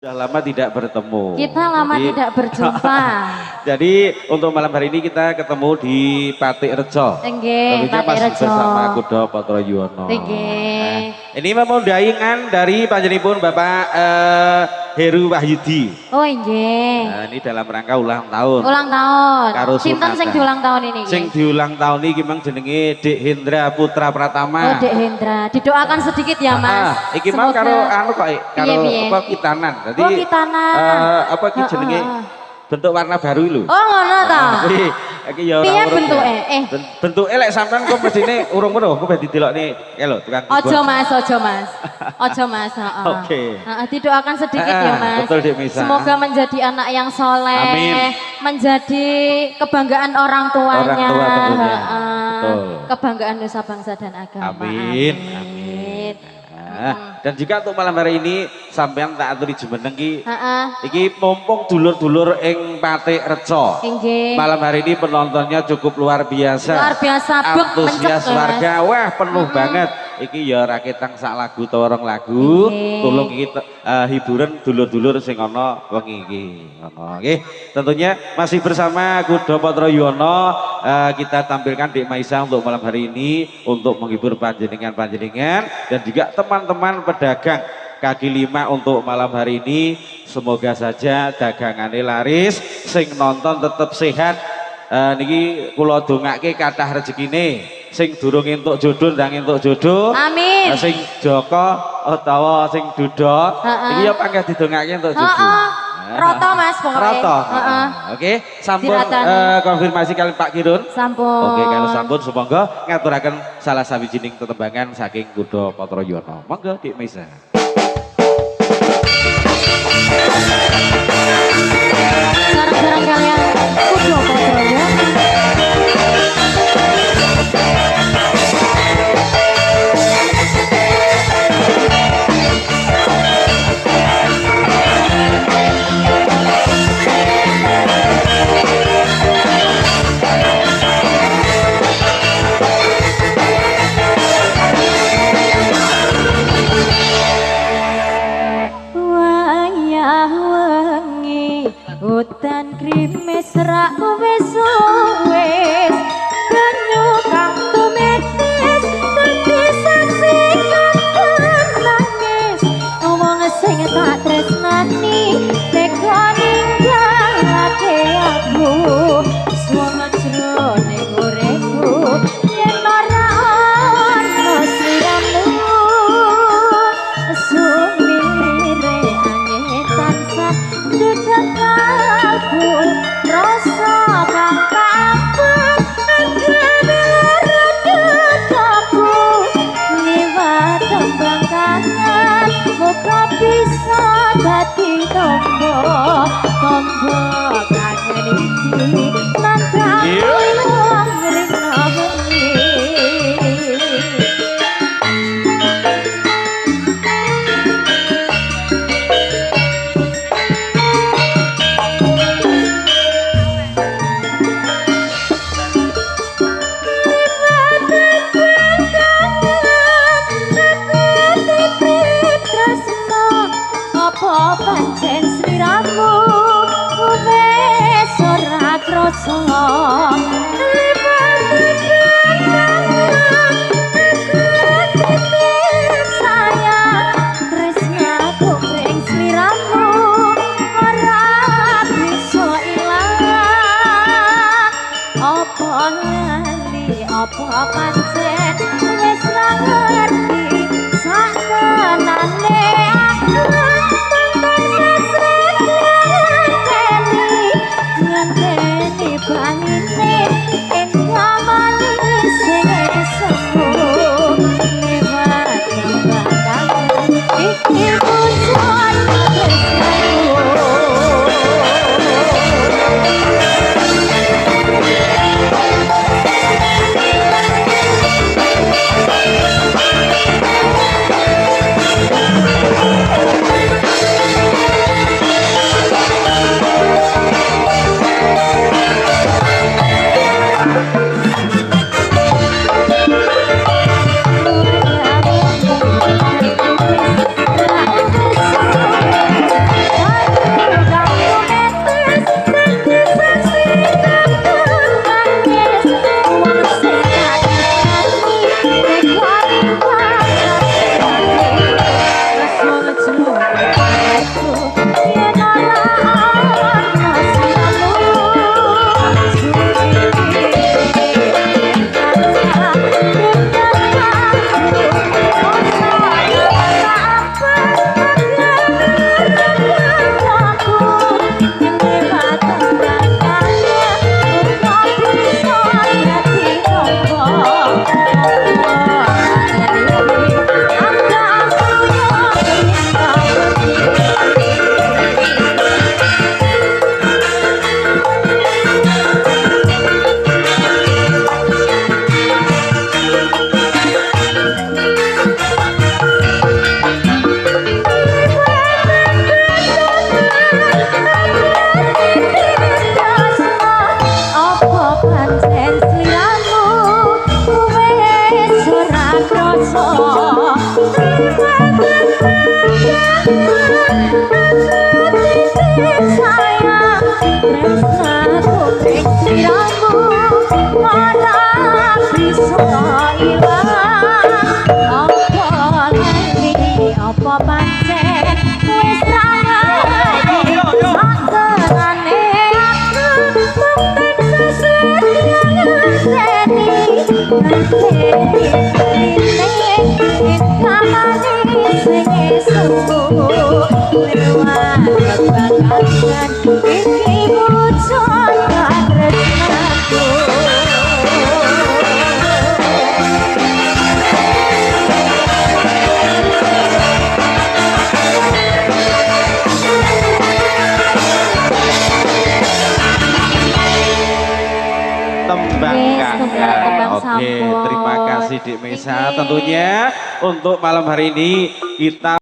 Sudah lama tidak bertemu. Kita lama tidak berjumpa. Jadi untuk malam hari ini kita ketemu di Patik Rejo. Tentunya masih bersama Kudo Potro Yuwono. Ini memundahingan dari panjenenganipun Bapak Heru Wahyudi. Oh nggih. Nah, ini dalam rangka ulang tahun. Ulang tahun. Karo Sinten sing diulang tahun ini? Sing diulang tahun ini memang jenenge Dek Hendra Putra Pratama. Oh Dek Hendra. Didoakan sedikit ya Mas. Iki mau karo anu kok karo apa kitanan. Jadi apa ki jenenge bentuk warna baru lho. Oh ngono ta. Iki ya ora. Piye bentuke? Bentuke lek sampean kok mesine urung weruh kok ben didelokne lho tukang. Ojo Mas, ojo Mas. Ojo Mas, heeh. Oke. Heeh, didoakan sedikit ya Mas. Betul Dek Misa. Semoga menjadi anak yang soleh. Amin. Menjadi kebanggaan orang tuanya. Orang tua tentunya. Betul. Kebanggaan nusa bangsa dan agama. Amin. Amin. Dan juga untuk malam hari ini sampean tak aturi jumeneng iki mumpung dulur-dulur ing Patik Rejo. Malam hari ini penontonnya cukup luar biasa. Luar biasa, antusias warga, wah penuh banget. Iki ya raketang sak lagu atau orang lagu. Tolong iki hiburan dulur-dulur sing ana wengi iki. Nggih. Tentunya masih bersama Kudo Potro Yuwono, kita tampilkan Dek Maisa untuk malam hari ini untuk menghibur panjenengan dan juga teman-teman pedagang kaki lima untuk malam hari ini. Semoga saja dagangannya laris, sing nonton tetap sehat. Niki kula dongake kathah rezekine, sing durung entuk jodoh ndang entuk jodoh. Amin. Sing Joko utawa sing Duda iki ya panggah didongake entuk jodoh. Roto Mas pokoknya. Roto. Oke, sampun konfirmasi kali Pak Kirun. Sampun. Oke, kalau sampun semoga ngaturaken salah sawijining tetembangan saking Kudo Potro Yuwono. Monggo Dik Maisa. Sarang-sarang kalian Kudo Potro Yuwono. Hutan krimis rak wis wis banyu kang tumetes dadi saksi kang nangis wong sing tak tresnani teka ninggalake aku suwana jroning uripku yen ora ana sliramu sumire angin tansah dekat rasa kang kampung aku liwat tembang kangen muka bisa dadi tombo kangen iki nandang ilang rina bengi. Pancen sliramu wis ora krasa sayang tresnaku ring sliramu ora bisa ilang apa lali apa pancen wis ra ngerti sakenane aku ngenteni bangine enggak manis sing sembuh lewat kembang iki pujon tresnaku Tembang Yes, Kak. tembang Oke, sampun. terima kasih Dik Mesa. Oke. Tentunya untuk malam hari ini kita